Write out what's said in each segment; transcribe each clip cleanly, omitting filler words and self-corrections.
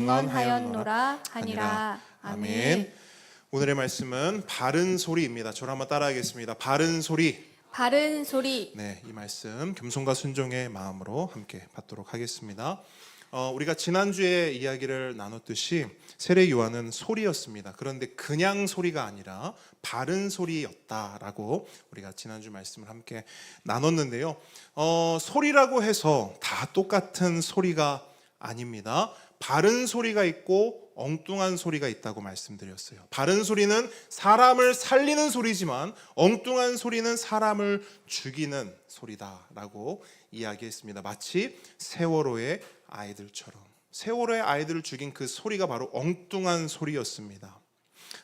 응언하였노라 하니라. 아멘. 오늘의 말씀은 바른 소리입니다. 저를 한번 따라하겠습니다. 바른 소리. 바른 소리. 네, 이 말씀 겸손과 순종의 마음으로 함께 받도록 하겠습니다. 우리가 지난주에 이야기를 나눴듯이 세례 요한은 소리였습니다. 그런데 그냥 소리가 아니라 바른 소리였다라고 우리가 지난주 말씀을 함께 나눴는데요. 소리라고 해서 다 똑같은 소리가 아닙니다. 바른 소리가 있고 엉뚱한 소리가 있다고 말씀드렸어요. 바른 소리는 사람을 살리는 소리지만 엉뚱한 소리는 사람을 죽이는 소리다라고 이야기했습니다. 마치 세월호의 아이들처럼 세월호의 아이들을 죽인 그 소리가 바로 엉뚱한 소리였습니다.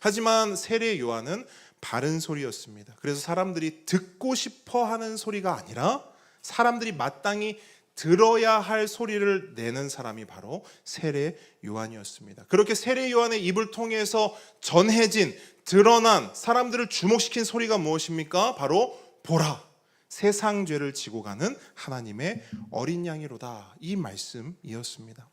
하지만 세례 요한은 바른 소리였습니다. 그래서 사람들이 듣고 싶어 하는 소리가 아니라 사람들이 마땅히 들어야 할 소리를 내는 사람이 바로 세례 요한이었습니다. 그렇게 세례 요한의 입을 통해서 전해진, 드러난, 사람들을 주목시킨 소리가 무엇입니까? 바로 보라, 세상 죄를 지고 가는 하나님의 어린 양이로다, 이 말씀이었습니다.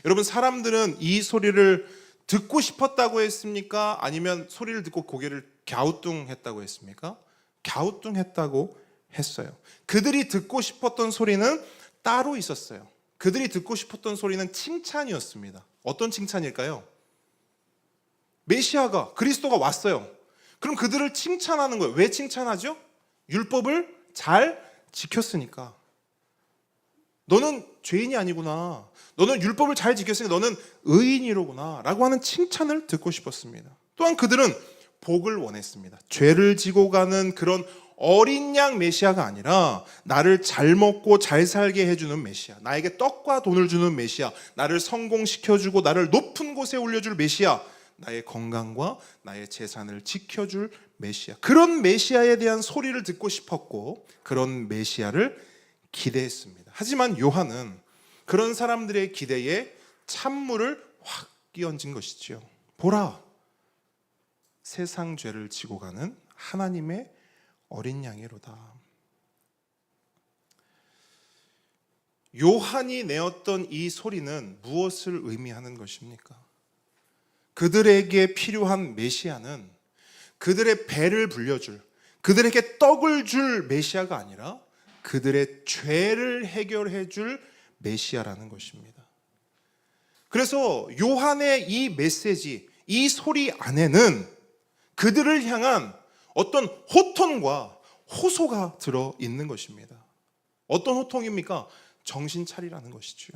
여러분, 사람들은 이 소리를 듣고 싶었다고 했습니까? 아니면 소리를 듣고 고개를 갸우뚱했다고 했습니까? 갸우뚱했다고 했어요. 그들이 듣고 싶었던 소리는 따로 있었어요. 그들이 듣고 싶었던 소리는 칭찬이었습니다. 어떤 칭찬일까요? 메시아가, 그리스도가 왔어요. 그럼 그들을 칭찬하는 거예요. 왜 칭찬하죠? 율법을 잘 지켰으니까. 너는 죄인이 아니구나, 너는 율법을 잘 지켰으니까 너는 의인이로구나 라고 하는 칭찬을 듣고 싶었습니다. 또한 그들은 복을 원했습니다. 죄를 지고 가는 그런 어린 양 메시아가 아니라 나를 잘 먹고 잘 살게 해주는 메시아, 나에게 떡과 돈을 주는 메시아, 나를 성공시켜주고 나를 높은 곳에 올려줄 메시아, 나의 건강과 나의 재산을 지켜줄 메시아, 그런 메시아에 대한 소리를 듣고 싶었고 그런 메시아를 기대했습니다. 하지만 요한은 그런 사람들의 기대에 찬물을 확 끼얹은 것이지요. 보라, 세상 죄를 지고 가는 하나님의 어린 양이로다. 요한이 내었던 이 소리는 무엇을 의미하는 것입니까? 그들에게 필요한 메시아는 그들의 배를 불려줄, 그들에게 떡을 줄 메시아가 아니라 그들의 죄를 해결해 줄 메시아라는 것입니다. 그래서 요한의 이 메시지, 이 소리 안에는 그들을 향한 어떤 호통과 호소가 들어있는 것입니다. 어떤 호통입니까? 정신 차리라는 것이죠.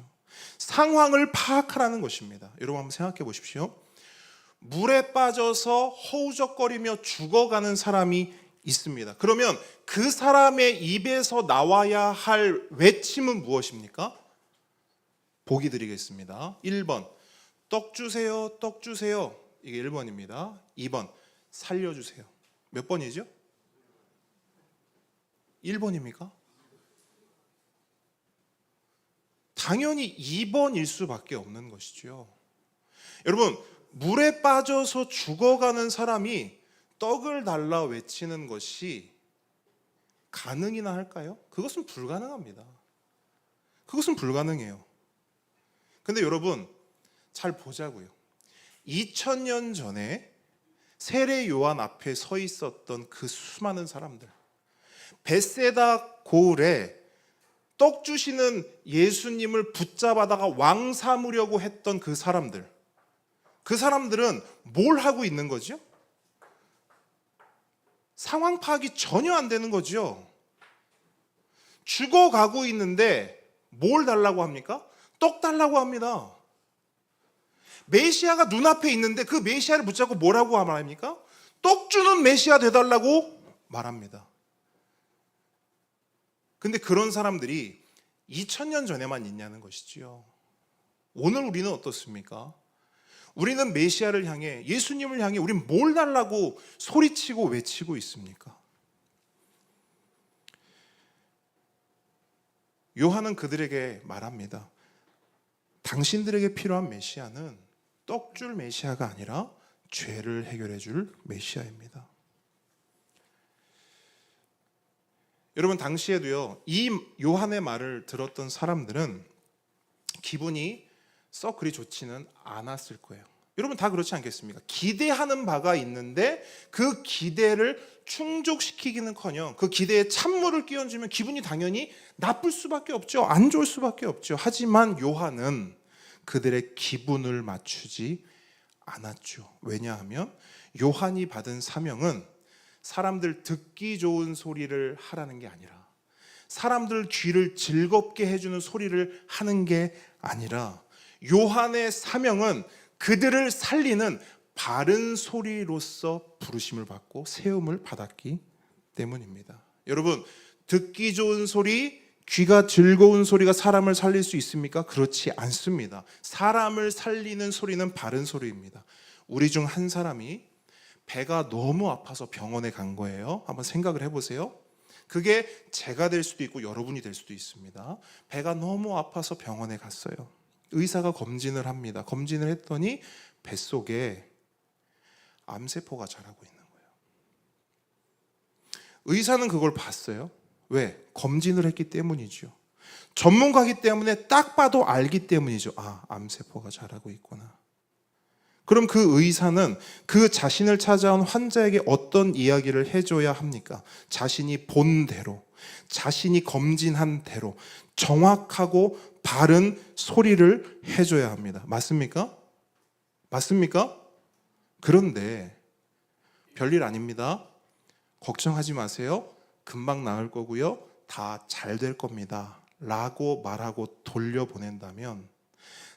상황을 파악하라는 것입니다. 여러분 한번 생각해 보십시오. 물에 빠져서 허우적거리며 죽어가는 사람이 있습니다. 그러면 그 사람의 입에서 나와야 할 외침은 무엇입니까? 보기 드리겠습니다. 1번, 떡 주세요, 떡 주세요. 이게 1번입니다. 2번, 살려주세요. 몇 번이죠? 1번입니까? 당연히 2번일 수밖에 없는 것이죠. 여러분, 물에 빠져서 죽어가는 사람이 떡을 달라 외치는 것이 가능이나 할까요? 그것은 불가능합니다. 그것은 불가능해요. 근데 여러분, 잘 보자고요. 2000년 전에 세례 요한 앞에 서 있었던 그 수많은 사람들, 벳세다 고을에 떡 주시는 예수님을 붙잡아다가 왕 삼으려고 했던 그 사람들은 뭘 하고 있는 거죠? 상황 파악이 전혀 안 되는 거죠. 죽어가고 있는데 뭘 달라고 합니까? 떡 달라고 합니다. 메시아가 눈앞에 있는데 그 메시아를 붙잡고 뭐라고 말합니까? 떡 주는 메시아 되달라고 말합니다. 근데 그런 사람들이 2000년 전에만 있냐는 것이지요. 오늘 우리는 어떻습니까? 우리는 메시아를 향해, 예수님을 향해 우린 뭘 달라고 소리치고 외치고 있습니까? 요한은 그들에게 말합니다. 당신들에게 필요한 메시아는 떡줄 메시아가 아니라 죄를 해결해 줄 메시아입니다. 여러분, 당시에도요, 이 요한의 말을 들었던 사람들은 기분이 썩 그리 좋지는 않았을 거예요. 여러분 다 그렇지 않겠습니까? 기대하는 바가 있는데 그 기대를 충족시키기는커녕 그 기대에 찬물을 끼얹으면 기분이 당연히 나쁠 수밖에 없죠. 안 좋을 수밖에 없죠. 하지만 요한은 그들의 기분을 맞추지 않았죠. 왜냐하면 요한이 받은 사명은 사람들 듣기 좋은 소리를 하라는 게 아니라, 사람들 귀를 즐겁게 해주는 소리를 하는 게 아니라, 요한의 사명은 그들을 살리는 바른 소리로서 부르심을 받고 세움을 받았기 때문입니다. 여러분, 듣기 좋은 소리, 귀가 즐거운 소리가 사람을 살릴 수 있습니까? 그렇지 않습니다. 사람을 살리는 소리는 바른 소리입니다. 우리 중 한 사람이 배가 너무 아파서 병원에 간 거예요. 한번 생각을 해보세요. 그게 제가 될 수도 있고 여러분이 될 수도 있습니다. 배가 너무 아파서 병원에 갔어요. 의사가 검진을 합니다. 검진을 했더니 뱃속에 암세포가 자라고 있는 거예요. 의사는 그걸 봤어요. 왜? 검진을 했기 때문이죠. 전문가이기 때문에 딱 봐도 알기 때문이죠. 아, 암세포가 자라고 있구나. 그럼 그 의사는 그 자신을 찾아온 환자에게 어떤 이야기를 해줘야 합니까? 자신이 본 대로, 자신이 검진한 대로 정확하고 바른 소리를 해줘야 합니다. 맞습니까? 맞습니까? 그런데 별일 아닙니다. 걱정하지 마세요. 금방 나을 거고요. 다 잘 될 겁니다. 라고 말하고 돌려보낸다면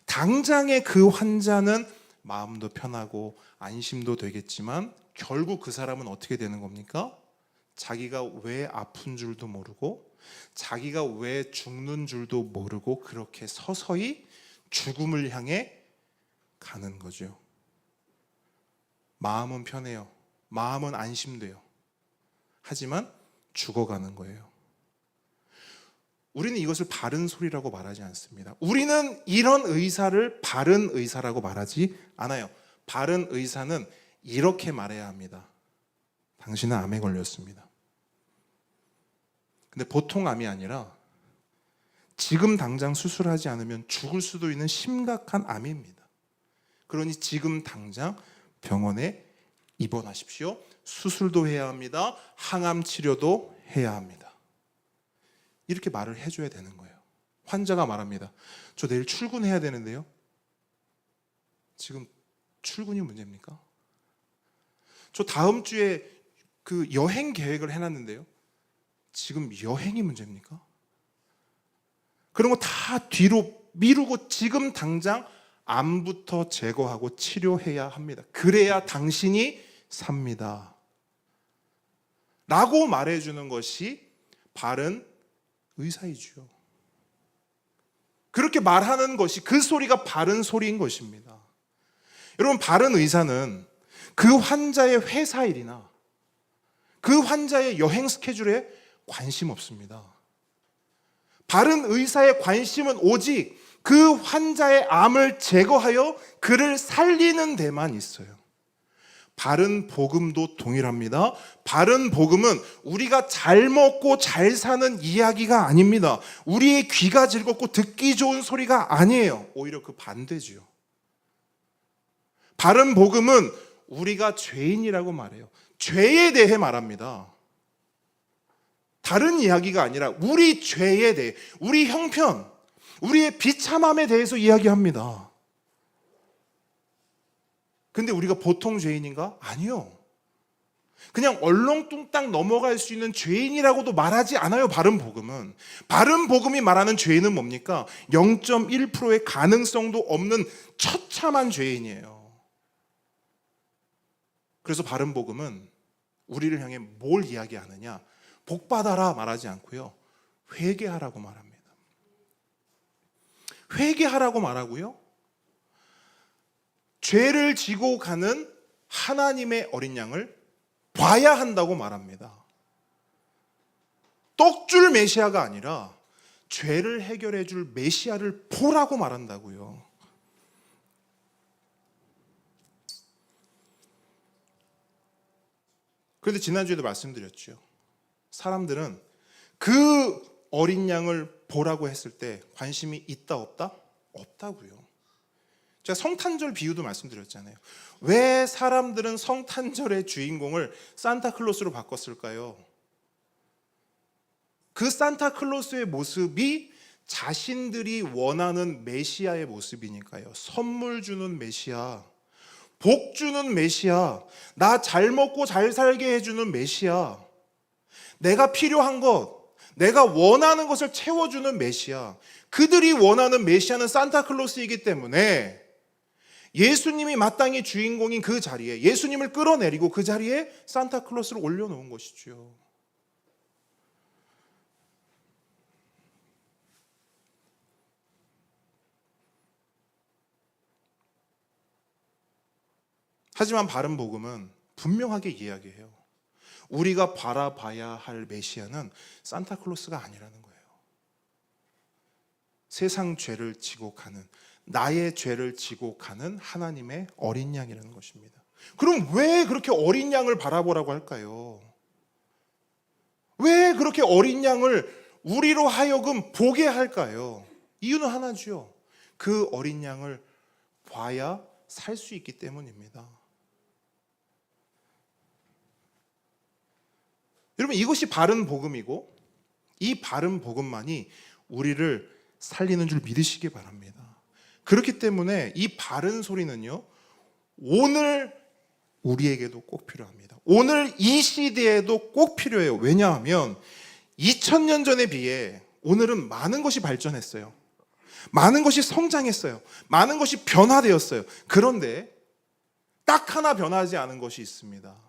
당장의 그 환자는 마음도 편하고 안심도 되겠지만 결국 그 사람은 어떻게 되는 겁니까? 자기가 왜 아픈 줄도 모르고 자기가 왜 죽는 줄도 모르고 그렇게 서서히 죽음을 향해 가는 거죠. 마음은 편해요. 마음은 안심돼요. 하지만 죽어가는 거예요. 우리는 이것을 바른 소리라고 말하지 않습니다. 우리는 이런 의사를 바른 의사라고 말하지 않아요. 바른 의사는 이렇게 말해야 합니다. 당신은 암에 걸렸습니다. 근데 보통 암이 아니라 지금 당장 수술하지 않으면 죽을 수도 있는 심각한 암입니다. 그러니 지금 당장 병원에 입원하십시오. 수술도 해야 합니다. 항암 치료도 해야 합니다. 이렇게 말을 해줘야 되는 거예요. 환자가 말합니다. 저 내일 출근해야 되는데요. 지금 출근이 문제입니까? 저 다음 주에 그 여행 계획을 해놨는데요. 지금 여행이 문제입니까? 그런 거 다 뒤로 미루고 지금 당장 암부터 제거하고 치료해야 합니다. 그래야 당신이 삽니다. 라고 말해주는 것이 바른 의사이죠. 그렇게 말하는 것이 그 소리가 바른 소리인 것입니다. 여러분, 바른 의사는 그 환자의 회사 일이나 그 환자의 여행 스케줄에 관심 없습니다. 바른 의사의 관심은 오직 그 환자의 암을 제거하여 그를 살리는 데만 있어요. 바른 복음도 동일합니다. 바른 복음은 우리가 잘 먹고 잘 사는 이야기가 아닙니다. 우리의 귀가 즐겁고 듣기 좋은 소리가 아니에요. 오히려 그 반대지요. 바른 복음은 우리가 죄인이라고 말해요. 죄에 대해 말합니다. 다른 이야기가 아니라 우리 죄에 대해, 우리 형편, 우리의 비참함에 대해서 이야기합니다. 근데 우리가 보통 죄인인가? 아니요. 그냥 얼렁뚱땅 넘어갈 수 있는 죄인이라고도 말하지 않아요. 바른 복음은. 바른 복음이 말하는 죄인은 뭡니까? 0.1%의 가능성도 없는 처참한 죄인이에요. 그래서 바른 복음은 우리를 향해 뭘 이야기하느냐? 복받아라 말하지 않고요. 회개하라고 말합니다. 회개하라고 말하고요. 죄를 지고 가는 하나님의 어린 양을 봐야 한다고 말합니다. 떡줄 메시아가 아니라 죄를 해결해 줄 메시아를 보라고 말한다고요. 그런데 지난주에도 말씀드렸죠. 사람들은 그 어린 양을 보라고 했을 때 관심이 있다 없다? 없다고요. 제가 성탄절 비유도 말씀드렸잖아요. 왜 사람들은 성탄절의 주인공을 산타클로스로 바꿨을까요? 그 산타클로스의 모습이 자신들이 원하는 메시아의 모습이니까요. 선물 주는 메시아, 복 주는 메시아, 나 잘 먹고 잘 살게 해주는 메시아, 내가 필요한 것, 내가 원하는 것을 채워주는 메시아, 그들이 원하는 메시아는 산타클로스이기 때문에 예수님이 마땅히 주인공인 그 자리에 예수님을 끌어내리고 그 자리에 산타클로스를 올려놓은 것이죠. 하지만 바른 복음은 분명하게 이야기해요. 우리가 바라봐야 할 메시아는 산타클로스가 아니라는 거예요. 세상 죄를 지고 가는, 나의 죄를 지고 가는 하나님의 어린 양이라는 것입니다. 그럼 왜 그렇게 어린 양을 바라보라고 할까요? 왜 그렇게 어린 양을 우리로 하여금 보게 할까요? 이유는 하나죠. 그 어린 양을 봐야 살 수 있기 때문입니다. 여러분, 이것이 바른 복음이고 이 바른 복음만이 우리를 살리는 줄 믿으시기 바랍니다. 그렇기 때문에 이 바른 소리는요, 오늘 우리에게도 꼭 필요합니다. 오늘 이 시대에도 꼭 필요해요. 왜냐하면 2000년 전에 비해 오늘은 많은 것이 발전했어요. 많은 것이 성장했어요. 많은 것이 변화되었어요. 그런데 딱 하나 변하지 않은 것이 있습니다.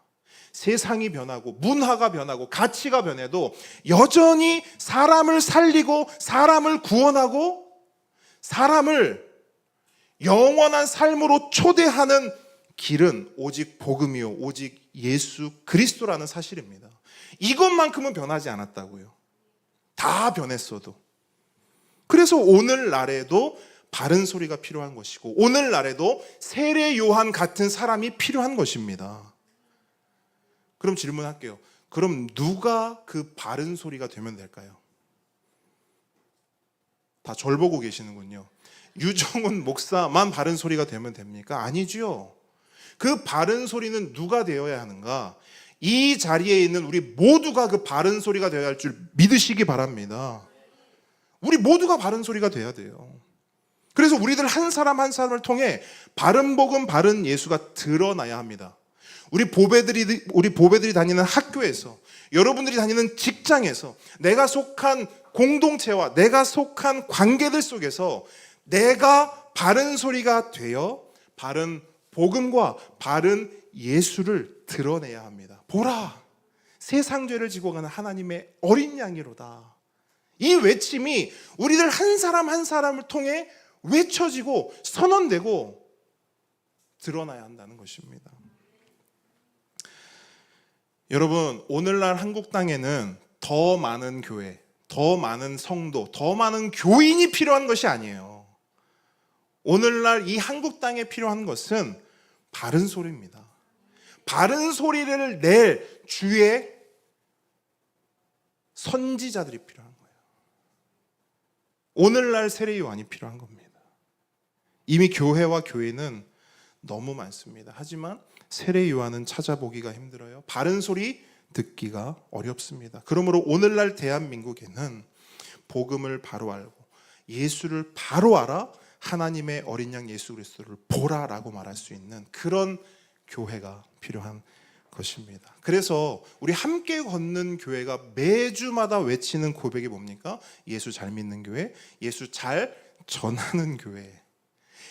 세상이 변하고 문화가 변하고 가치가 변해도 여전히 사람을 살리고 사람을 구원하고 사람을 영원한 삶으로 초대하는 길은 오직 복음이요, 오직 예수 그리스도라는 사실입니다. 이것만큼은 변하지 않았다고요. 다 변했어도. 그래서 오늘날에도 바른 소리가 필요한 것이고 오늘날에도 세례 요한 같은 사람이 필요한 것입니다. 그럼 질문할게요. 그럼 누가 그 바른 소리가 되면 될까요? 다 절 보고 계시는군요. 유정훈 목사만 바른 소리가 되면 됩니까? 아니죠. 그 바른 소리는 누가 되어야 하는가? 이 자리에 있는 우리 모두가 그 바른 소리가 되어야 할 줄 믿으시기 바랍니다. 우리 모두가 바른 소리가 돼야 돼요. 그래서 우리들 한 사람 한 사람을 통해 바른 복음, 바른 예수가 드러나야 합니다. 우리 보배들이 다니는 학교에서, 여러분들이 다니는 직장에서, 내가 속한 공동체와 내가 속한 관계들 속에서 내가 바른 소리가 되어 바른 복음과 바른 예수를 드러내야 합니다. 보라, 세상 죄를 지고 가는 하나님의 어린 양이로다. 이 외침이 우리들 한 사람 한 사람을 통해 외쳐지고 선언되고 드러나야 한다는 것입니다. 여러분, 오늘날 한국 땅에는 더 많은 교회, 더 많은 성도, 더 많은 교인이 필요한 것이 아니에요. 오늘날 이 한국 땅에 필요한 것은 바른 소리입니다. 바른 소리를 낼 주의 선지자들이 필요한 거예요. 오늘날 세례 요한이 필요한 겁니다. 이미 교회와 교회는 너무 많습니다. 하지만 세례 요한은 찾아보기가 힘들어요. 바른 소리 듣기가 어렵습니다. 그러므로 오늘날 대한민국에는 복음을 바로 알고 예수를 바로 알아 하나님의 어린 양 예수 그리스도를 보라라고 말할 수 있는 그런 교회가 필요한 것입니다. 그래서 우리 함께 걷는 교회가 매주마다 외치는 고백이 뭡니까? 예수 잘 믿는 교회, 예수 잘 전하는 교회.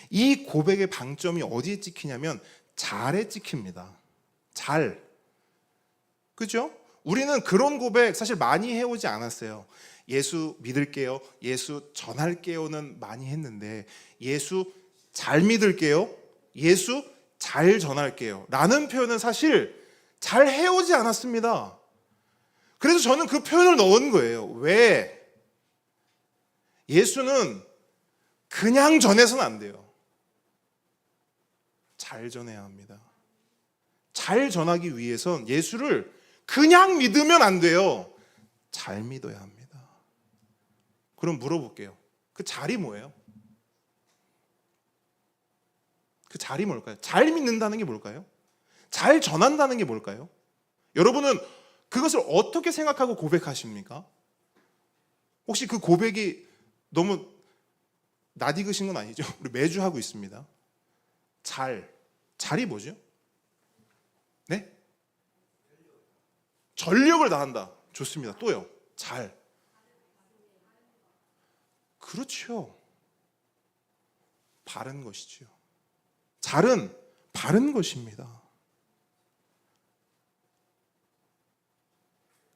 이 고백의 방점이 어디에 찍히냐면 잘에 찍힙니다. 잘. 그죠? 우리는 그런 고백 사실 많이 해오지 않았어요. 예수 믿을게요, 예수 전할게요는 많이 했는데 예수 잘 믿을게요, 예수 잘 전할게요 라는 표현은 사실 잘 해오지 않았습니다. 그래서 저는 그 표현을 넣은 거예요. 왜? 예수는 그냥 전해서는 안 돼요. 잘 전해야 합니다. 잘 전하기 위해선 예수를 그냥 믿으면 안 돼요. 잘 믿어야 합니다. 그럼 물어볼게요. 그 잘이 뭐예요? 그 잘이 뭘까요? 잘 믿는다는 게 뭘까요? 잘 전한다는 게 뭘까요? 여러분은 그것을 어떻게 생각하고 고백하십니까? 혹시 그 고백이 너무 낯익으신 건 아니죠? 우리 매주 하고 있습니다. 잘이 뭐죠? 네? 전력을 다한다. 좋습니다. 또요. 잘. 그렇죠. 바른 것이죠. 잘은 바른 것입니다.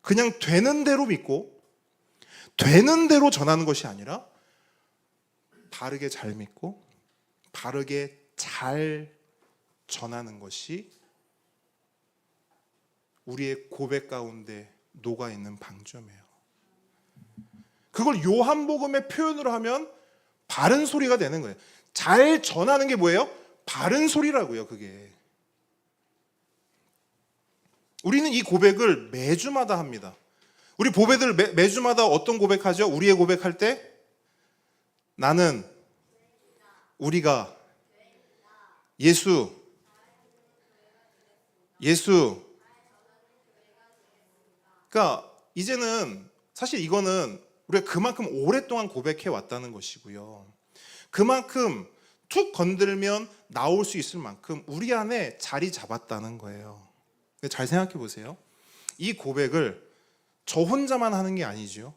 그냥 되는 대로 믿고 되는 대로 전하는 것이 아니라 바르게 잘 믿고 바르게 잘 전하는 것이 우리의 고백 가운데 녹아있는 방점이에요. 그걸 요한복음의 표현으로 하면 바른 소리가 되는 거예요. 잘 전하는 게 뭐예요? 바른 소리라고요. 그게. 우리는 이 고백을 매주마다 합니다. 우리 보배들 매주마다 어떤 고백하죠? 우리의 고백할 때 나는 우리가 예수 그러니까 이제는 사실 이거는 우리가 그만큼 오랫동안 고백해 왔다는 것이고요. 그만큼 툭 건들면 나올 수 있을 만큼 우리 안에 자리 잡았다는 거예요. 잘 생각해 보세요. 이 고백을 저 혼자만 하는 게 아니죠.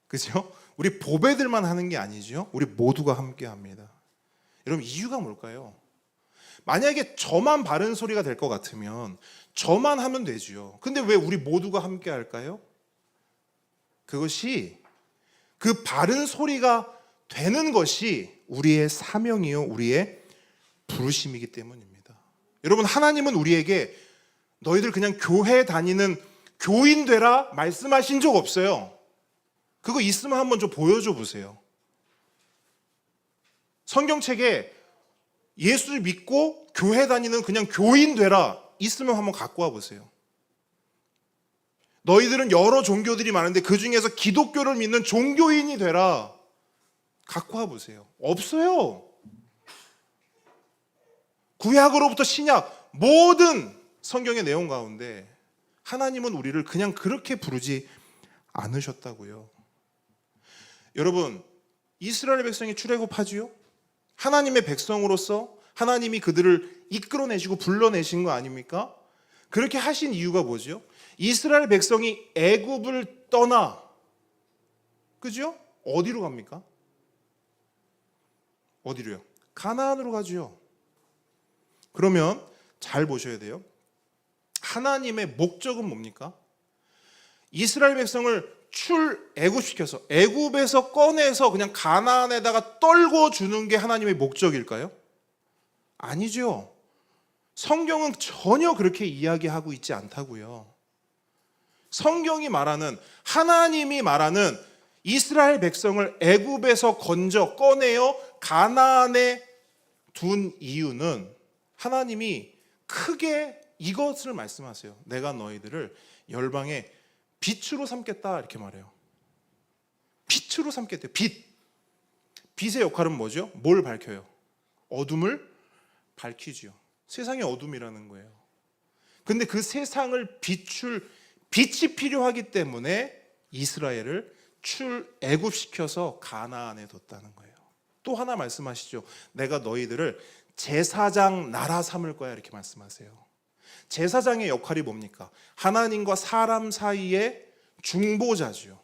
그죠? 우리 보배들만 하는 게 아니죠. 우리 모두가 함께 합니다. 여러분 이유가 뭘까요? 만약에 저만 바른 소리가 될 것 같으면 저만 하면 되죠. 근데 왜 우리 모두가 함께 할까요? 그것이 그 바른 소리가 되는 것이 우리의 사명이요, 우리의 부르심이기 때문입니다. 여러분 하나님은 우리에게 너희들 그냥 교회 다니는 교인 되라 말씀하신 적 없어요. 그거 있으면 한번 좀 보여줘 보세요. 성경책에 예수를 믿고 교회 다니는 그냥 교인 되라 있으면 한번 갖고 와 보세요. 너희들은 여러 종교들이 많은데 그 중에서 기독교를 믿는 종교인이 되라 갖고 와 보세요. 없어요. 구약으로부터 신약 모든 성경의 내용 가운데 하나님은 우리를 그냥 그렇게 부르지 않으셨다고요. 여러분 이스라엘 백성이 출애굽하지요? 하나님의 백성으로서 하나님이 그들을 이끌어내시고 불러내신 거 아닙니까? 그렇게 하신 이유가 뭐죠? 이스라엘 백성이 애굽을 떠나 그죠? 어디로 갑니까? 어디로요? 가나안으로 가죠. 그러면 잘 보셔야 돼요. 하나님의 목적은 뭡니까? 이스라엘 백성을 출애굽시켜서 애굽에서 꺼내서 그냥 가나안에다가 떨궈 주는 게 하나님의 목적일까요? 아니죠. 성경은 전혀 그렇게 이야기하고 있지 않다고요. 성경이 말하는 하나님이 말하는 이스라엘 백성을 애굽에서 건져 꺼내어 가나안에 둔 이유는 하나님이 크게 이것을 말씀하세요. 내가 너희들을 열방의 빛으로 삼겠다 이렇게 말해요. 빛으로 삼겠대요. 빛의 역할은 뭐죠? 뭘 밝혀요? 어둠을 밝히죠. 세상의 어둠이라는 거예요. 근데 그 세상을 비출 빛이 필요하기 때문에 이스라엘을 출애굽시켜서 가나안에 뒀다는 거예요. 또 하나 말씀하시죠. 내가 너희들을 제사장 나라 삼을 거야 이렇게 말씀하세요. 제사장의 역할이 뭡니까? 하나님과 사람 사이의 중보자죠.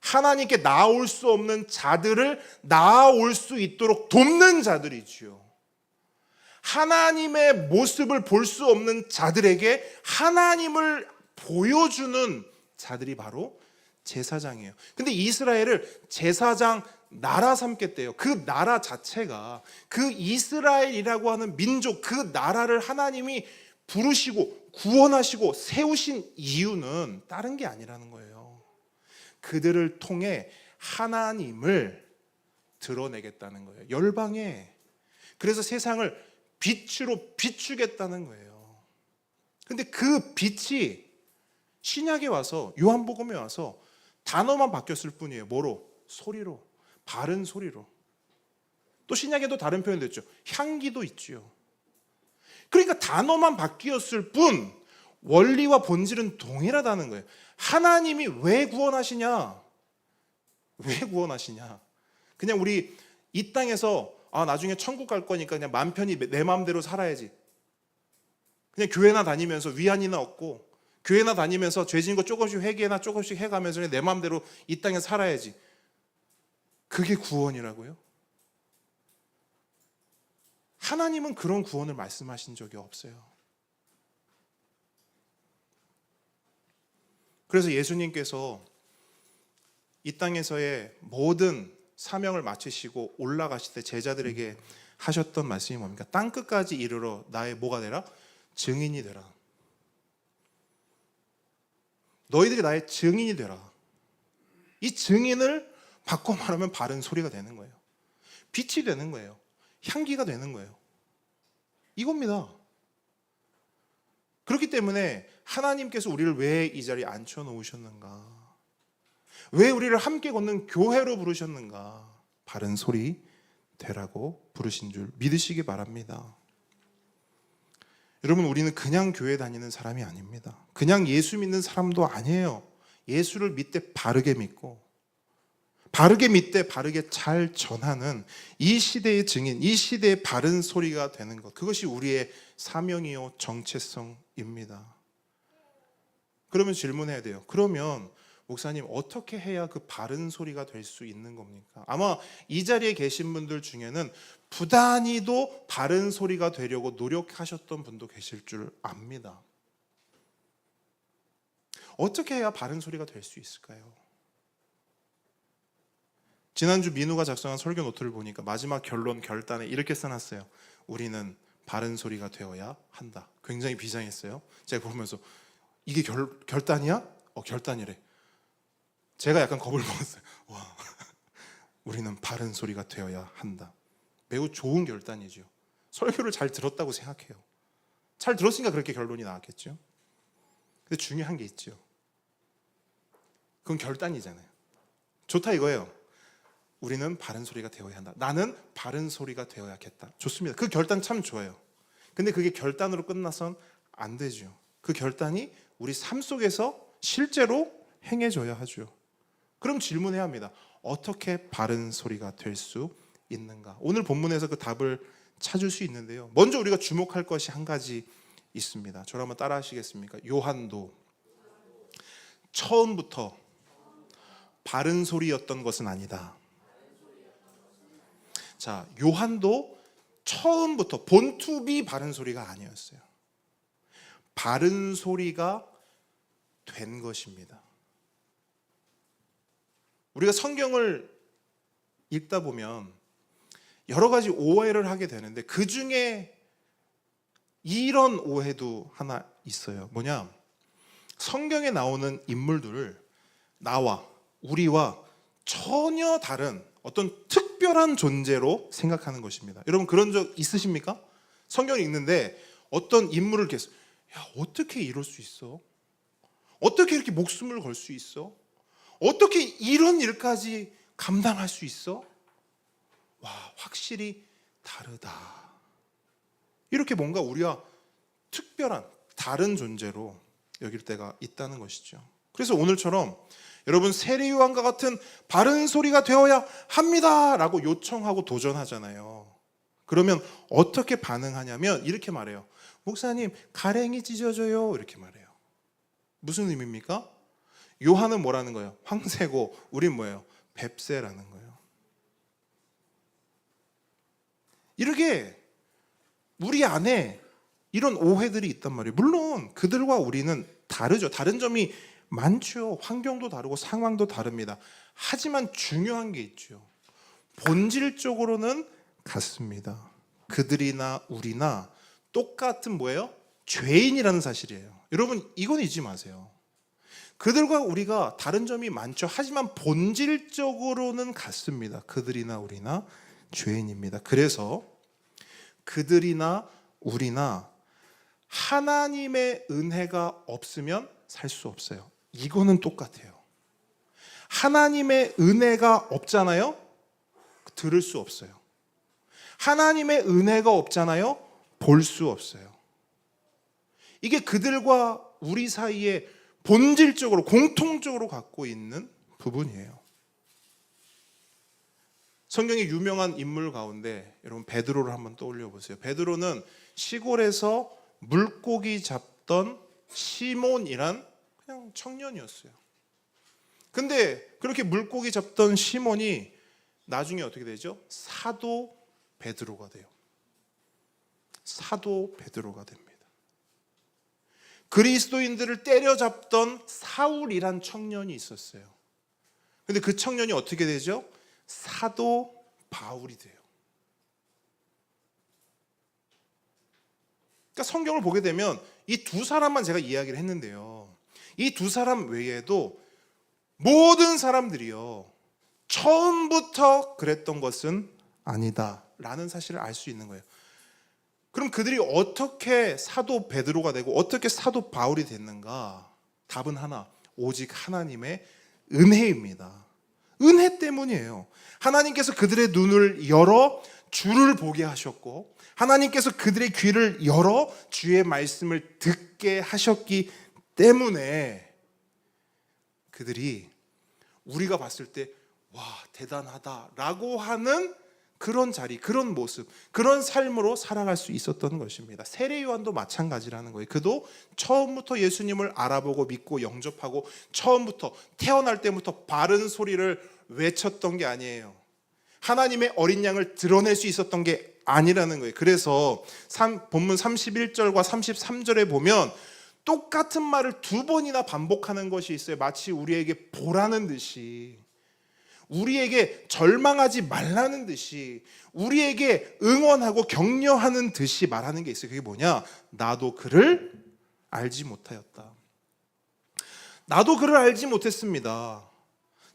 하나님께 나아올 수 없는 자들을 나아올 수 있도록 돕는 자들이지요. 하나님의 모습을 볼 수 없는 자들에게 하나님을 보여주는 자들이 바로 제사장이에요. 근데 이스라엘을 제사장 나라 삼겠대요. 그 나라 자체가 그 이스라엘이라고 하는 민족 그 나라를 하나님이 부르시고 구원하시고 세우신 이유는 다른 게 아니라는 거예요. 그들을 통해 하나님을 드러내겠다는 거예요. 열방에. 그래서 세상을 빛으로 비추겠다는 거예요. 근데 그 빛이 신약에 와서 요한복음에 와서 단어만 바뀌었을 뿐이에요. 뭐로? 소리로. 바른 소리로. 또 신약에도 다른 표현도 있죠. 향기도 있죠. 그러니까 단어만 바뀌었을 뿐 원리와 본질은 동일하다는 거예요. 하나님이 왜 구원하시냐? 왜 구원하시냐? 그냥 우리 이 땅에서 나중에 천국 갈 거니까 그냥 맘 편히 내 마음대로 살아야지. 그냥 교회나 다니면서 위안이나 얻고 교회나 다니면서 죄 지은 거 조금씩 회개나 조금씩 해가면서 그냥 내 마음대로 이 땅에 살아야지. 그게 구원이라고요? 하나님은 그런 구원을 말씀하신 적이 없어요. 그래서 예수님께서 이 땅에서의 모든 사명을 마치시고 올라가실 때 제자들에게 하셨던 말씀이 뭡니까? 땅끝까지 이르러 나의 뭐가 되라? 증인이 되라. 너희들이 나의 증인이 되라. 이 증인을 바꿔 말하면 바른 소리가 되는 거예요. 빛이 되는 거예요. 향기가 되는 거예요. 이겁니다. 그렇기 때문에 하나님께서 우리를 왜 이 자리에 앉혀놓으셨는가? 왜 우리를 함께 걷는 교회로 부르셨는가? 바른 소리 되라고 부르신 줄 믿으시기 바랍니다. 여러분, 우리는 그냥 교회 다니는 사람이 아닙니다. 그냥 예수 믿는 사람도 아니에요. 예수를 믿되 바르게 믿고 바르게 믿되 바르게 잘 전하는 이 시대의 증인, 이 시대의 바른 소리가 되는 것, 그것이 우리의 사명이요 정체성입니다. 그러면 질문해야 돼요. 그러면 목사님, 어떻게 해야 그 바른 소리가 될 수 있는 겁니까? 아마 이 자리에 계신 분들 중에는 부단히도 바른 소리가 되려고 노력하셨던 분도 계실 줄 압니다. 어떻게 해야 바른 소리가 될 수 있을까요? 지난주 민우가 작성한 설교 노트를 보니까 마지막 결론 결단에 이렇게 써놨어요. 우리는 바른 소리가 되어야 한다. 굉장히 비장했어요. 제가 보면서 이게 결단이야? 결단이래. 제가 약간 겁을 먹었어요. 와, 우리는 바른 소리가 되어야 한다. 매우 좋은 결단이죠. 설교를 잘 들었다고 생각해요. 잘 들었으니까 그렇게 결론이 나왔겠죠. 근데 중요한 게 있죠. 그건 결단이잖아요. 좋다 이거예요. 우리는 바른 소리가 되어야 한다. 나는 바른 소리가 되어야겠다. 좋습니다. 그 결단 참 좋아요. 근데 그게 결단으로 끝나선 안 되죠. 그 결단이 우리 삶 속에서 실제로 행해져야 하죠. 그럼 질문해야 합니다. 어떻게 바른 소리가 될 수 있는가? 오늘 본문에서 그 답을 찾을 수 있는데요. 먼저 우리가 주목할 것이 한 가지 있습니다. 저를 한번 따라 하시겠습니까? 요한도 처음부터 바른 소리였던 것은 아니다. 자, 요한도 처음부터 본투비 바른 소리가 아니었어요. 바른 소리가 된 것입니다. 우리가 성경을 읽다 보면 여러 가지 오해를 하게 되는데 그 중에 이런 오해도 하나 있어요. 뭐냐? 성경에 나오는 인물들을 나와 우리와 전혀 다른 어떤 특별한 존재로 생각하는 것입니다. 여러분 그런 적 있으십니까? 성경을 읽는데 어떤 인물을 계속 어떻게 이럴 수 있어? 어떻게 이렇게 목숨을 걸 수 있어? 어떻게 이런 일까지 감당할 수 있어? 와, 확실히 다르다. 이렇게 뭔가 우리와 특별한 다른 존재로 여길 때가 있다는 것이죠. 그래서 오늘처럼 여러분 세례요한과 같은 바른 소리가 되어야 합니다 라고 요청하고 도전하잖아요. 그러면 어떻게 반응하냐면 이렇게 말해요. 목사님 가랭이 찢어져요 이렇게 말해요. 무슨 의미입니까? 요한은 뭐라는 거예요? 황새고 우린 뭐예요? 뱁새라는 거예요. 이렇게 우리 안에 이런 오해들이 있단 말이에요. 물론 그들과 우리는 다르죠. 다른 점이 많죠. 환경도 다르고 상황도 다릅니다. 하지만 중요한 게 있죠. 본질적으로는 같습니다. 그들이나 우리나 똑같은 뭐예요? 죄인이라는 사실이에요. 여러분 이건 잊지 마세요. 그들과 우리가 다른 점이 많죠. 하지만 본질적으로는 같습니다. 그들이나 우리나 죄인입니다. 그래서 그들이나 우리나 하나님의 은혜가 없으면 살 수 없어요. 이거는 똑같아요. 하나님의 은혜가 없잖아요. 들을 수 없어요. 하나님의 은혜가 없잖아요. 볼 수 없어요. 이게 그들과 우리 사이에 본질적으로 공통적으로 갖고 있는 부분이에요. 성경의 유명한 인물 가운데 여러분 베드로를 한번 떠올려 보세요. 베드로는 시골에서 물고기 잡던 시몬이란 그냥 청년이었어요. 근데 그렇게 물고기 잡던 시몬이 나중에 어떻게 되죠? 사도 베드로가 돼요. 사도 베드로가 됩니다. 그리스도인들을 때려잡던 사울이란 청년이 있었어요. 근데 그 청년이 어떻게 되죠? 사도 바울이 돼요. 그러니까 성경을 보게 되면 이 두 사람만 제가 이야기를 했는데요. 이 두 사람 외에도 모든 사람들이요. 처음부터 그랬던 것은 아니다라는 사실을 알 수 있는 거예요. 그럼 그들이 어떻게 사도 베드로가 되고 어떻게 사도 바울이 됐는가? 답은 하나, 오직 하나님의 은혜입니다. 은혜 때문이에요. 하나님께서 그들의 눈을 열어 주를 보게 하셨고 하나님께서 그들의 귀를 열어 주의 말씀을 듣게 하셨기 때문에 그들이 우리가 봤을 때 와, 대단하다라고 하는 그런 자리, 그런 모습, 그런 삶으로 살아갈 수 있었던 것입니다. 세례 요한도 마찬가지라는 거예요. 그도 처음부터 예수님을 알아보고 믿고 영접하고 처음부터 태어날 때부터 바른 소리를 외쳤던 게 아니에요. 하나님의 어린 양을 드러낼 수 있었던 게 아니라는 거예요. 그래서 본문 31절과 33절에 보면 똑같은 말을 두 번이나 반복하는 것이 있어요. 마치 우리에게 보라는 듯이, 우리에게 절망하지 말라는 듯이, 우리에게 응원하고 격려하는 듯이 말하는 게 있어요. 그게 뭐냐? 나도 그를 알지 못하였다. 나도 그를 알지 못했습니다.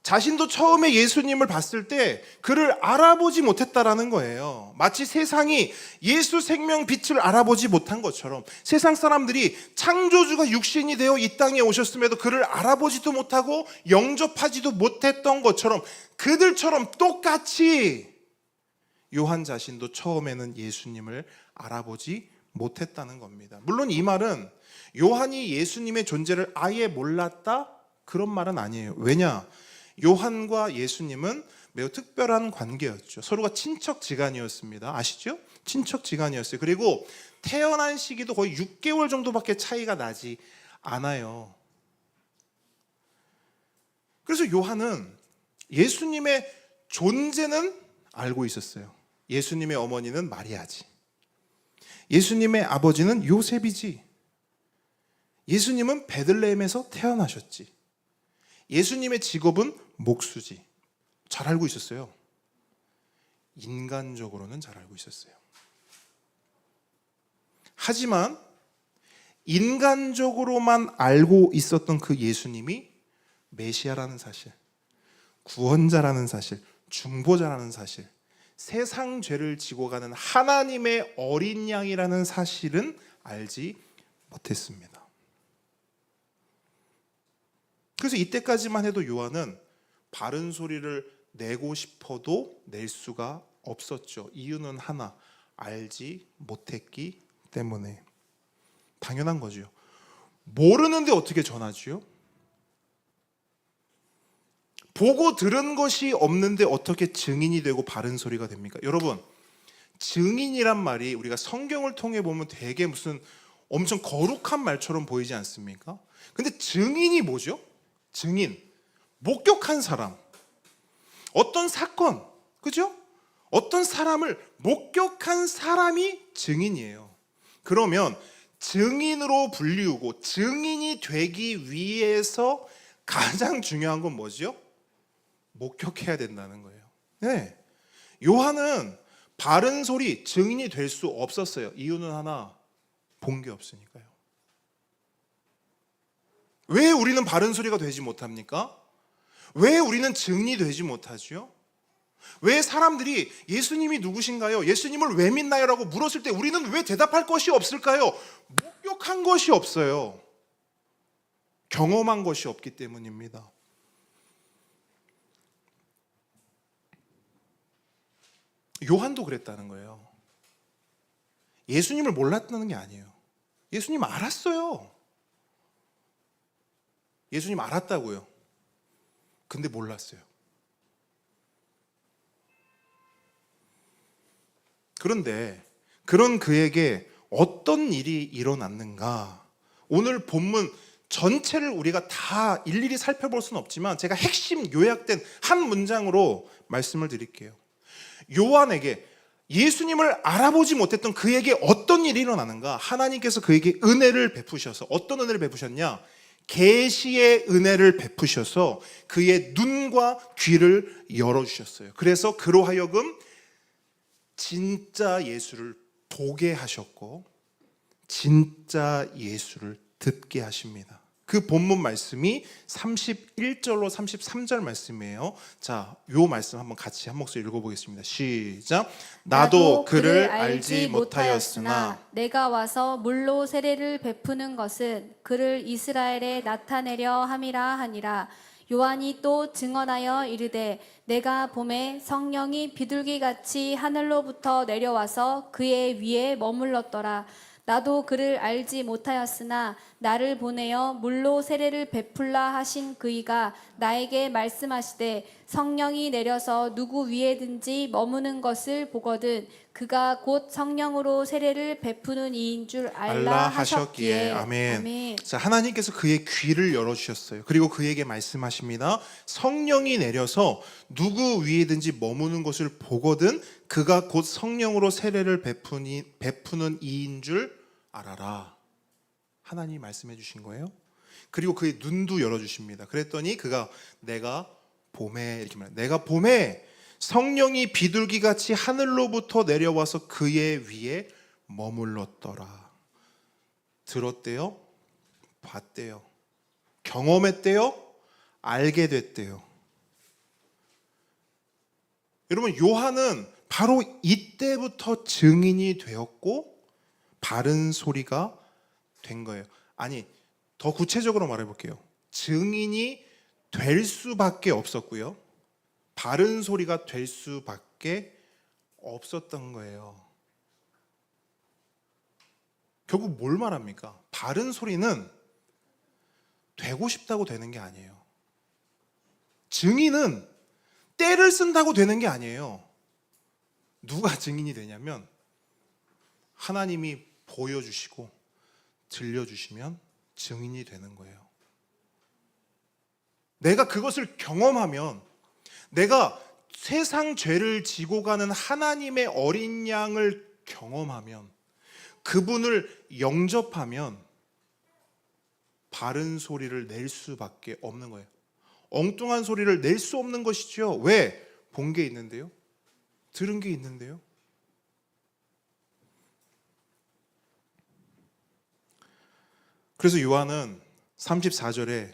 자신도 처음에 예수님을 봤을 때 그를 알아보지 못했다라는 거예요. 마치 세상이 예수 생명 빛을 알아보지 못한 것처럼 세상 사람들이 창조주가 육신이 되어 이 땅에 오셨음에도 그를 알아보지도 못하고 영접하지도 못했던 것처럼 그들처럼 똑같이 요한 자신도 처음에는 예수님을 알아보지 못했다는 겁니다. 물론 이 말은 요한이 예수님의 존재를 아예 몰랐다? 그런 말은 아니에요. 왜냐? 요한과 예수님은 매우 특별한 관계였죠. 서로가 친척지간이었습니다. 아시죠? 친척지간이었어요. 그리고 태어난 시기도 거의 6개월 정도밖에 차이가 나지 않아요. 그래서 요한은 예수님의 존재는 알고 있었어요. 예수님의 어머니는 마리아지. 예수님의 아버지는 요셉이지. 예수님은 베들레헴에서 태어나셨지. 예수님의 직업은 목수지. 잘 알고 있었어요. 인간적으로는 잘 알고 있었어요. 하지만 인간적으로만 알고 있었던 그 예수님이 메시아라는 사실, 구원자라는 사실, 중보자라는 사실, 세상 죄를 지고 가는 하나님의 어린 양이라는 사실은 알지 못했습니다. 그래서 이때까지만 해도 요한은 바른 소리를 내고 싶어도 낼 수가 없었죠. 이유는 하나, 알지 못했기 때문에. 당연한 거죠. 모르는데 어떻게 전하지요? 보고 들은 것이 없는데 어떻게 증인이 되고 바른 소리가 됩니까? 여러분, 증인이란 말이 우리가 성경을 통해 보면 되게 무슨 엄청 거룩한 말처럼 보이지 않습니까? 근데 증인이 뭐죠? 증인, 목격한 사람, 어떤 사건, 그죠? 어떤 사람을 목격한 사람이 증인이에요. 그러면 증인으로 불리우고 증인이 되기 위해서 가장 중요한 건 뭐죠? 목격해야 된다는 거예요. 네. 요한은 바른 소리 증인이 될 수 없었어요. 이유는 하나, 본 게 없으니까요. 왜 우리는 바른 소리가 되지 못합니까? 왜 우리는 증인이 되지 못하죠? 왜 사람들이 예수님이 누구신가요? 예수님을 왜 믿나요? 라고 물었을 때 우리는 왜 대답할 것이 없을까요? 목격한 것이 없어요. 경험한 것이 없기 때문입니다. 요한도 그랬다는 거예요. 예수님을 몰랐다는 게 아니에요. 예수님 알았어요. 예수님 알았다고요. 근데 몰랐어요. 그런데 그런 그에게 어떤 일이 일어났는가? 오늘 본문 전체를 우리가 다 일일이 살펴볼 수는 없지만 제가 핵심 요약된 한 문장으로 말씀을 드릴게요. 요한에게 예수님을 알아보지 못했던 그에게 어떤 일이 일어나는가? 하나님께서 그에게 은혜를 베푸셔서, 어떤 은혜를 베푸셨냐? 계시의 은혜를 베푸셔서 그의 눈과 귀를 열어주셨어요. 그래서 그로 하여금 진짜 예수를 보게 하셨고 진짜 예수를 듣게 하십니다. 그 본문 말씀이 31절로 33절 말씀이에요. 자, 요 말씀 한번 같이 한 목소리 읽어보겠습니다. 시작. 나도 그를 알지 못하였으나 내가 와서 물로 세례를 베푸는 것은 그를 이스라엘에 나타내려 함이라 하니라. 요한이 또 증언하여 이르되 내가 봄에 성령이 비둘기같이 하늘로부터 내려와서 그의 위에 머물렀더라. 나도 그를 알지 못하였으나 나를 보내어 물로 세례를 베풀라 하신 그이가 나에게 말씀하시되 성령이 내려서 누구 위에든지 머무는 것을 보거든 그가 곧 성령으로 세례를 베푸는 이인 줄 알라 하셨기에. 아멘. 자, 하나님께서 그의 귀를 열어주셨어요. 그리고 그에게 말씀하십니다. 성령이 내려서 누구 위에든지 머무는 것을 보거든 그가 곧 성령으로 세례를 베푸는 이인 줄 알아라. 하나님이 말씀해 주신 거예요. 그리고 그의 눈도 열어주십니다. 그랬더니 그가 내가 봄에, 이렇게 말해요. 내가 봄에 성령이 비둘기같이 하늘로부터 내려와서 그의 위에 머물렀더라. 들었대요, 봤대요, 경험했대요, 알게 됐대요. 여러분, 요한은 바로 이때부터 증인이 되었고 바른 소리가 된 거예요. 아니, 더 구체적으로 말해볼게요. 증인이 될 수밖에 없었고요, 바른 소리가 될 수밖에 없었던 거예요. 결국 뭘 말합니까? 바른 소리는 되고 싶다고 되는 게 아니에요. 증인은 때를 쓴다고 되는 게 아니에요. 누가 증인이 되냐면 하나님이 보여주시고 들려주시면 증인이 되는 거예요. 내가 그것을 경험하면, 내가 세상 죄를 지고 가는 하나님의 어린 양을 경험하면, 그분을 영접하면 바른 소리를 낼 수밖에 없는 거예요. 엉뚱한 소리를 낼 수 없는 것이죠. 왜? 본 게 있는데요, 들은 게 있는데요. 그래서 요한은 34절에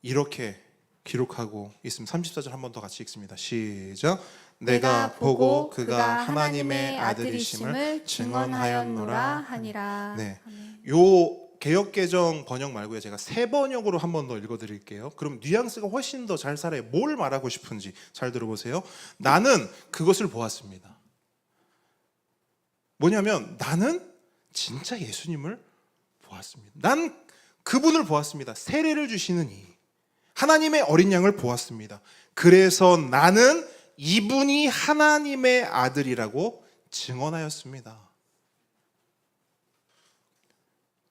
이렇게 기록하고 있습니다. 34절 한 번 더 같이 읽습니다. 시작. 내가 보고 그가 하나님의 아들이심을 증언하였노라 하니라. 네. 요 개역개정 번역 말고요, 제가 새 번역으로 한 번 더 읽어드릴게요. 그럼 뉘앙스가 훨씬 더 잘 살아요. 뭘 말하고 싶은지 잘 들어보세요. 나는 그것을 보았습니다. 뭐냐면 나는 진짜 예수님을 보았습니다. 난 그분을 보았습니다. 세례를 주시는 이 하나님의 어린 양을 보았습니다. 그래서 나는 이분이 하나님의 아들이라고 증언하였습니다.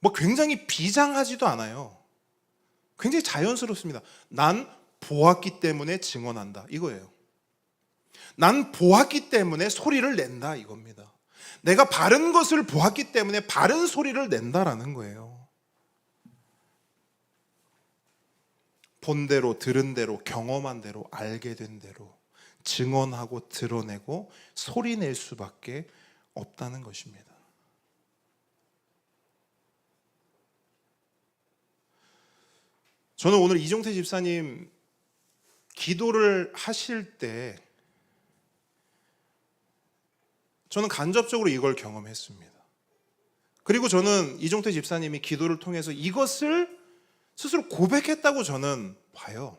뭐 굉장히 비장하지도 않아요. 굉장히 자연스럽습니다. 난 보았기 때문에 증언한다, 이거예요. 난 보았기 때문에 소리를 낸다, 이겁니다. 내가 바른 것을 보았기 때문에 바른 소리를 낸다라는 거예요. 본 대로, 들은 대로, 경험한 대로, 알게 된 대로 증언하고 드러내고 소리 낼 수밖에 없다는 것입니다. 저는 오늘 이종태 집사님 기도를 하실 때 저는 간접적으로 이걸 경험했습니다. 그리고 저는 이종태 집사님이 기도를 통해서 이것을 스스로 고백했다고 저는 봐요.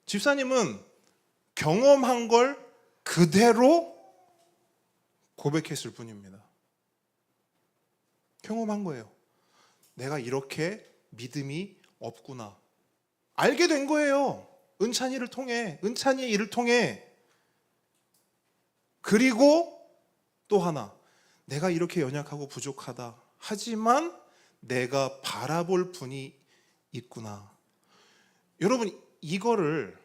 집사님은 경험한 걸 그대로 고백했을 뿐입니다. 경험한 거예요. 내가 이렇게 믿음이 없구나. 알게 된 거예요. 은찬이를 통해, 은찬이의 일을 통해. 그리고 또 하나, 내가 이렇게 연약하고 부족하다. 하지만 내가 바라볼 분이 있구나. 여러분, 이거를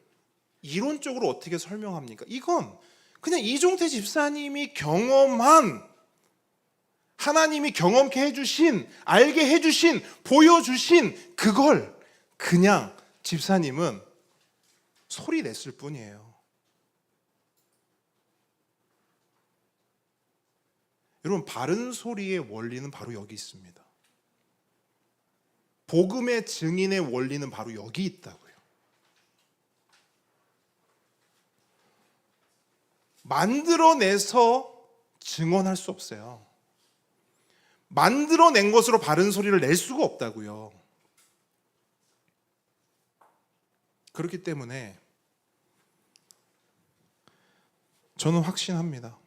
이론적으로 어떻게 설명합니까? 이건 그냥 이종태 집사님이 경험한, 하나님이 경험케 해주신, 알게 해주신, 보여주신 그걸 그냥 집사님은 소리 냈을 뿐이에요. 여러분, 바른 소리의 원리는 바로 여기 있습니다. 복음의 증인의 원리는 바로 여기 있다고요. 만들어내서 증언할 수 없어요. 만들어낸 것으로 바른 소리를 낼 수가 없다고요. 그렇기 때문에 저는 확신합니다.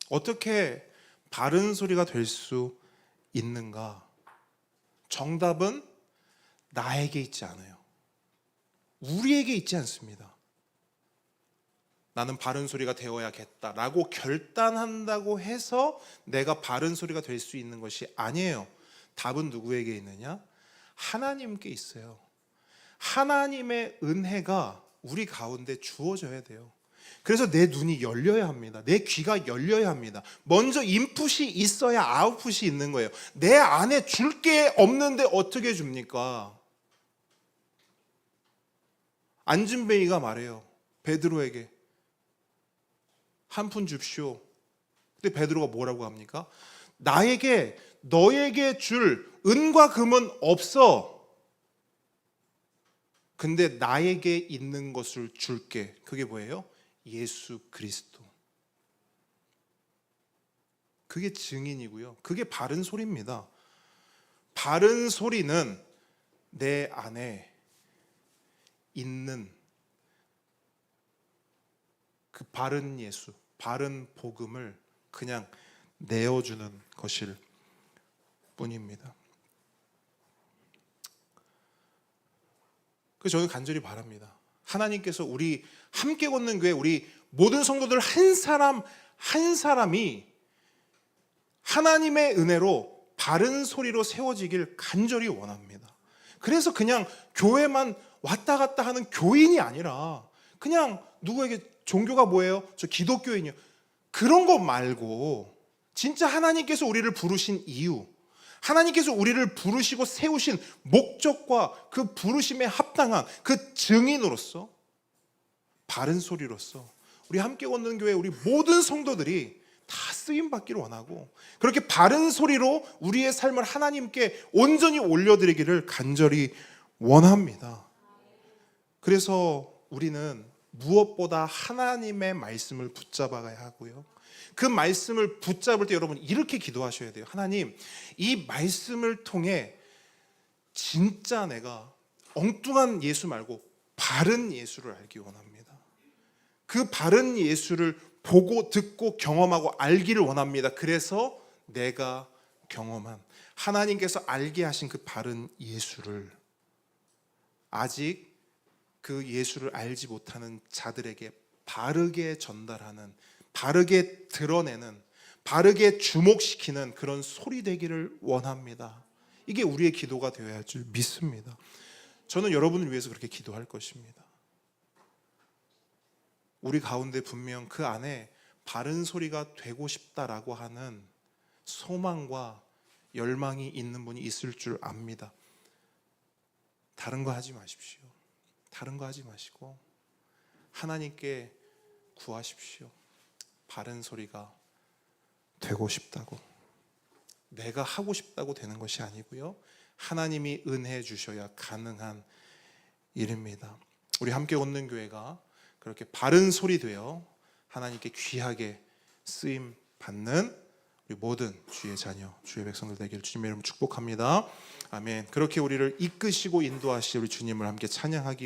어떻게 바른 소리가 될 수 있는가? 정답은 나에게 있지 않아요. 우리에게 있지 않습니다. 나는 바른 소리가 되어야겠다라고 결단한다고 해서 내가 바른 소리가 될 수 있는 것이 아니에요. 답은 누구에게 있느냐? 하나님께 있어요. 하나님의 은혜가 우리 가운데 주어져야 돼요. 그래서 내 눈이 열려야 합니다. 내 귀가 열려야 합니다. 먼저 인풋이 있어야 아웃풋이 있는 거예요. 내 안에 줄 게 없는데 어떻게 줍니까? 안진뱅이가 말해요. 베드로에게 한 푼 줍시오. 근데 베드로가 뭐라고 합니까? 나에게 너에게 줄 은과 금은 없어. 근데 나에게 있는 것을 줄게. 그게 뭐예요? 예수 그리스도. 그게 증인이고요. 그게 바른 소리입니다. 바른 소리는 내 안에 있는 그 바른 예수, 바른 복음을 그냥 내어주는 것일 뿐입니다. 그래서 저는 간절히 바랍니다. 하나님께서 우리 함께 걷는 교회, 우리 모든 성도들 한 사람 한 사람이 하나님의 은혜로 바른 소리로 세워지길 간절히 원합니다. 그래서 그냥 교회만 왔다 갔다 하는 교인이 아니라 그냥 누구에게 종교가 뭐예요? 저 기독교인이요. 그런 거 말고 진짜 하나님께서 우리를 부르신 이유, 하나님께서 우리를 부르시고 세우신 목적과 그 부르심에 합당한 그 증인으로서 바른 소리로서 우리 함께 걷는 교회 우리 모든 성도들이 다 쓰임 받기를 원하고 그렇게 바른 소리로 우리의 삶을 하나님께 온전히 올려드리기를 간절히 원합니다. 그래서 우리는 무엇보다 하나님의 말씀을 붙잡아야 하고요. 그 말씀을 붙잡을 때 여러분 이렇게 기도하셔야 돼요. 하나님, 이 말씀을 통해 진짜 내가 엉뚱한 예수 말고 바른 예수를 알기 원합니다. 그 바른 예수를 보고 듣고 경험하고 알기를 원합니다. 그래서 내가 경험한 하나님께서 알게 하신 그 바른 예수를 아직 그 예수를 알지 못하는 자들에게 바르게 전달하는, 바르게 드러내는, 바르게 주목시키는 그런 소리 되기를 원합니다. 이게 우리의 기도가 되어야 할 줄 믿습니다. 저는 여러분을 위해서 그렇게 기도할 것입니다. 우리 가운데 분명 그 안에 바른 소리가 되고 싶다라고 하는 소망과 열망이 있는 분이 있을 줄 압니다. 다른 거 하지 마십시오. 다른 거 하지 마시고 하나님께 구하십시오. 바른 소리가 되고 싶다고, 내가 하고 싶다고 되는 것이 아니고요, 하나님이 은혜해 주셔야 가능한 일입니다. 우리 함께 걷는 교회가 그렇게 바른 소리 되어 하나님께 귀하게 쓰임 받는 우리 모든 주의 자녀, 주의 백성들 되기를 주님의 이름으로 축복합니다. 아멘. 그렇게 우리를 이끄시고 인도하실 우리 주님을 함께 찬양하기